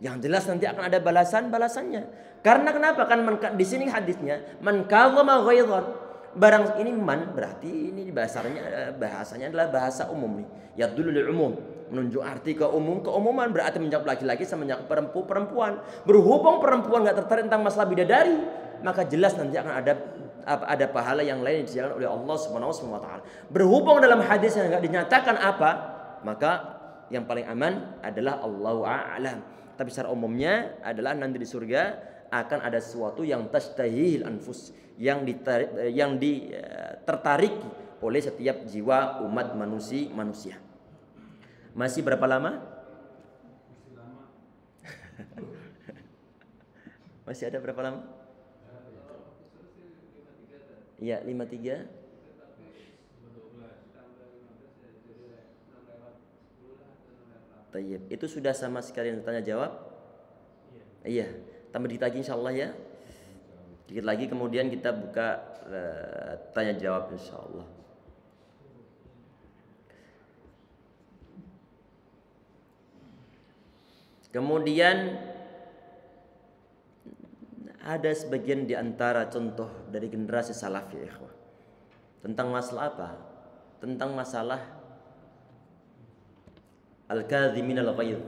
Yang jelas nanti akan ada balasannya. Karena kenapa? Kan di sini hadisnya man kadzama ghaidhan. Barang ini man berarti ini bahasanya adalah bahasa umum nih. Yadulul umum, menunjuk arti keumuman berarti menjawab laki-laki sama menjawab perempuan. Berhubung perempuan enggak tertarik tentang masalah bidadari, maka jelas nanti akan ada pahala yang lain yang disediakan oleh Allah Subhanahu wa taala. Berhubung dalam hadis yang enggak dinyatakan apa, maka yang paling aman adalah Allahu a'lam. Tapi secara umumnya adalah nanti di surga akan ada sesuatu yang tastahil anfus, yang tertarik oleh setiap jiwa umat manusia. Masih berapa lama? Masih ada berapa lama? Iya, 53. Tayyib. Itu sudah sama sekali tanya jawab? Iya. Tambah dikit lagi insyaallah ya. Dikit lagi kemudian kita buka tanya jawab insyaallah. Kemudian ada sebagian di antara contoh dari generasi salaf ya ikhwah. Tentang masalah apa? Tentang masalah al-kadhimin al-ghaidh,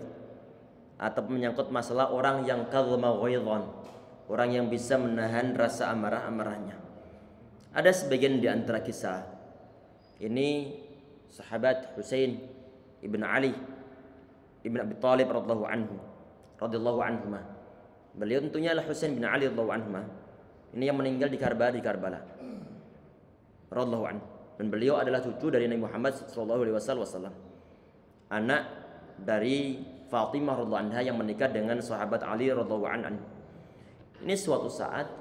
atau menyangkut masalah orang yang kadhama ghaidhan, orang yang bisa menahan rasa amarah-amarahnya. Ada sebagian di antara kisah ini sahabat Husain ibn Ali ibn Abi Thalib radhiyallahu anhuma. Beliau tentunya adalah Husain bin Ali radhiyallahu anhuma. Ini yang meninggal di Karbala radhiyallahu anhu. Dan beliau adalah cucu dari Nabi Muhammad sallallahu alaihi wasallam. Anak dari Fatimah radhiyallahu anha yang menikah dengan sahabat Ali radhiyallahu anhu. Ini suatu saat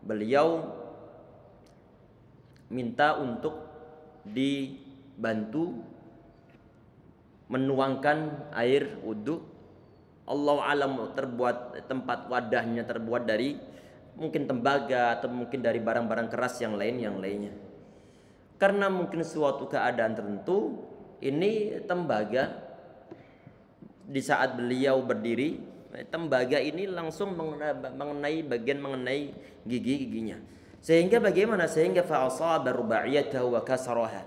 beliau minta untuk dibantu menuangkan air wudhu. Allah alam terbuat tempat wadahnya terbuat dari mungkin tembaga atau mungkin dari barang-barang keras yang lainnya. Karena mungkin suatu keadaan tertentu ini tembaga di saat beliau berdiri, tembaga ini langsung mengenai gigi-giginya. Sehingga bagaimana? Sehingga fa'asaba rubaiyatahu wa kasaraha.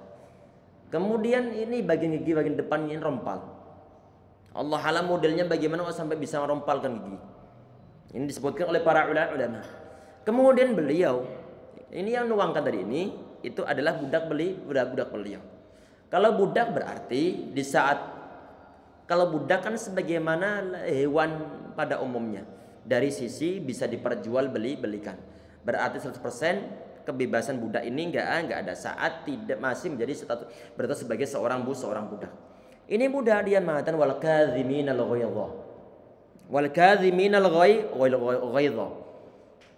Kemudian ini bagian gigi bagian depannya rompal. Allah alam modelnya bagaimana sampai bisa merompalkan gigi. Ini disebutkan oleh para ulama. Kemudian beliau ini yang nuangkan tadi ini itu adalah budak beliau. Kalau budak berarti di saat kalau budak kan sebagaimana hewan pada umumnya, dari sisi bisa diperjualbelikan. Berarti 100% kebebasan budak ini enggak ada saat tidak masih menjadi status berarti sebagai seorang budak. Ini budak dia mengatakan wal kadhiminal ghaidha,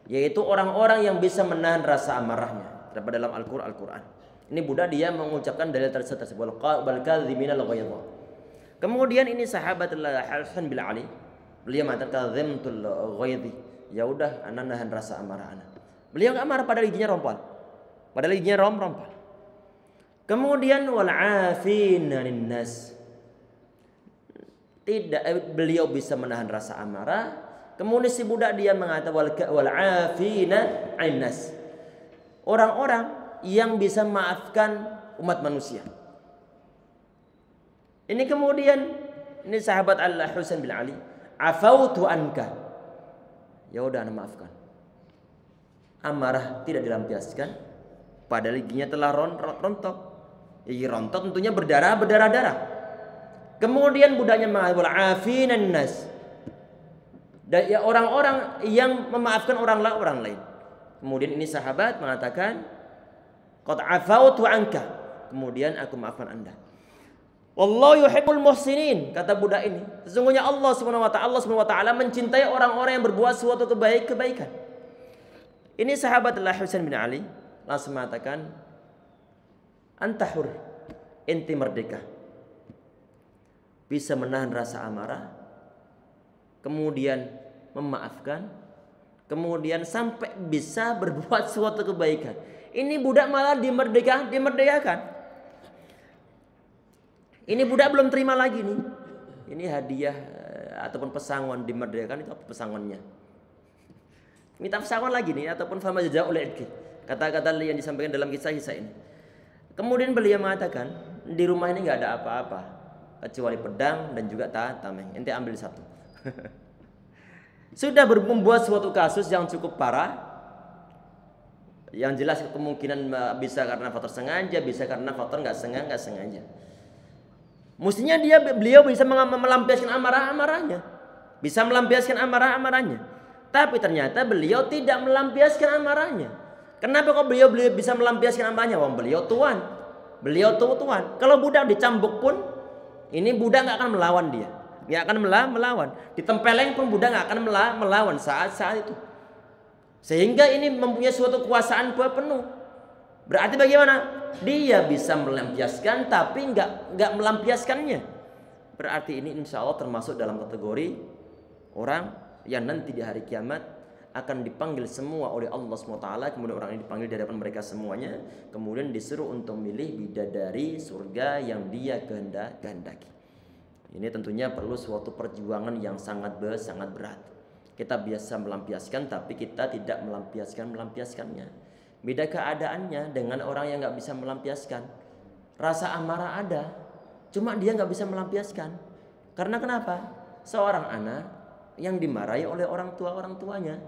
yaitu orang-orang yang bisa menahan rasa amarahnya. Terdapat dalam Al-Qur'an. Ini budak dia mengucapkan dalil tersebut wal kadhiminal ghaidha. Kemudian ini sahabat Hasan bin Ali, beliau mengatakan kadhimtul ghaidhi, ya udah ana nahan rasa amarah ana. Beliau enggak marah padahal giginya rompal. Rompal. Kemudian wal afina linnas. Beliau bisa menahan rasa amarah. Kemudian si budak dia mengatakan wal afina linnas. Orang-orang yang bisa memaafkan umat manusia. Ini kemudian ini sahabat Al-Husain bin Ali, afautu anka. Ya udah ana maafkan. Amarah tidak dilampiaskan padahal giginya telah rontok. Gigi rontok tentunya berdarah. Kemudian budaknya mengatakan afinan nas. Dan ya orang-orang yang memaafkan orang lain. Kemudian ini sahabat mengatakan qad afautu anka. Kemudian aku maafkan Anda. Wallahu yuhibbul muhsinin, kata budak ini. Sesungguhnya Allah Subhanahu wa taala mencintai orang-orang yang berbuat suatu kebaikan. Ini sahabat Husain bin Ali langsung mengatakan antahur, enti merdeka. Bisa menahan rasa amarah, kemudian memaafkan, kemudian sampai bisa berbuat suatu kebaikan. Ini budak malah dimerdekakan. Ini budak belum terima lagi nih. Ini hadiah ataupun pesangon dimerdekakan itu apa pesangonnya? Minta pesangon lagi nih ataupun fama jazaa'ul idki. Kata-kata yang disampaikan dalam kisah-kisah ini. Kemudian beliau mengatakan di rumah ini enggak ada apa-apa kecuali pedang dan juga tameng. Ente ambil satu. Sudah membuat suatu kasus yang cukup parah. Yang jelas kemungkinan bisa karena faktor sengaja, bisa karena faktor enggak sengaja. Mestinya beliau bisa melampiaskan amarah-amarahnya. Bisa melampiaskan amarah-amarahnya. Tapi ternyata beliau tidak melampiaskan amarahnya. Kenapa kok beliau bisa melampiaskan amarahnya? Wong beliau tuan. Kalau budak dicambuk pun ini budak nggak akan melawan dia. Nggak akan melawan. Ditempeleng pun budak nggak akan melawan saat itu. Sehingga ini mempunyai suatu kekuasaan penuh. Berarti bagaimana? Dia bisa melampiaskan tapi nggak melampiaskannya. Berarti ini insya Allah termasuk dalam kategori orang yang nanti di hari kiamat akan dipanggil semua oleh Allah SWT. Kemudian orang ini dipanggil di hadapan mereka semuanya. Kemudian disuruh untuk milih bidadari surga yang dia kehendaki. Ini tentunya perlu suatu perjuangan yang sangat berat. Kita biasa melampiaskan, tapi kita tidak melampiaskannya. Beda keadaannya dengan orang yang nggak bisa melampiaskan. Rasa amarah ada, cuma dia nggak bisa melampiaskan. Karena kenapa? Seorang anak yang dimarahi oleh orang tuanya,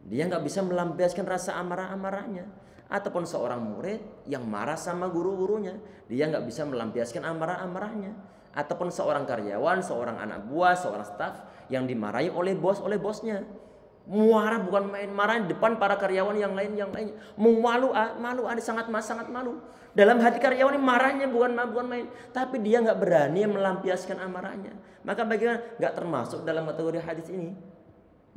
dia nggak bisa melampiaskan rasa amarahnya. Ataupun seorang murid yang marah sama guru-gurunya, dia nggak bisa melampiaskan amarahnya. Ataupun seorang karyawan, seorang anak buah, seorang staf yang dimarahi oleh bosnya. Marah bukan main, marah di depan para karyawan yang lainnya. Malu ada sangat malu. Dalam hati karyawan ini marahnya bukan main, tapi dia nggak berani melampiaskan amarahnya. Maka bagaimana? Nggak termasuk dalam kategori hadis ini.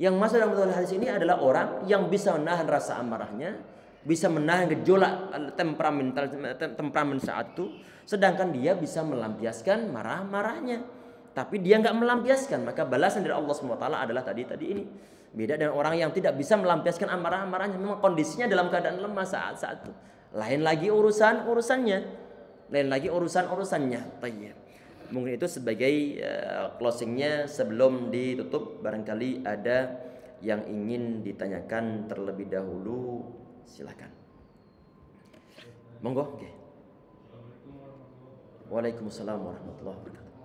Yang masuk dalam kategori hadis ini adalah orang yang bisa menahan rasa amarahnya, bisa menahan gejolak temperamen saat itu, sedangkan dia bisa melampiaskan marahnya. Tapi dia nggak melampiaskan, maka balasan dari Allah SWT adalah tadi ini. Beda dengan orang yang tidak bisa melampiaskan amarahnya, memang kondisinya dalam keadaan lemah saat itu. Lain lagi urusannya. Tayyib. Mungkin itu sebagai closingnya sebelum ditutup. Barangkali ada yang ingin ditanyakan terlebih dahulu, silakan. Monggo. Okay. Waalaikumsalam warahmatullahi wabarakatuh.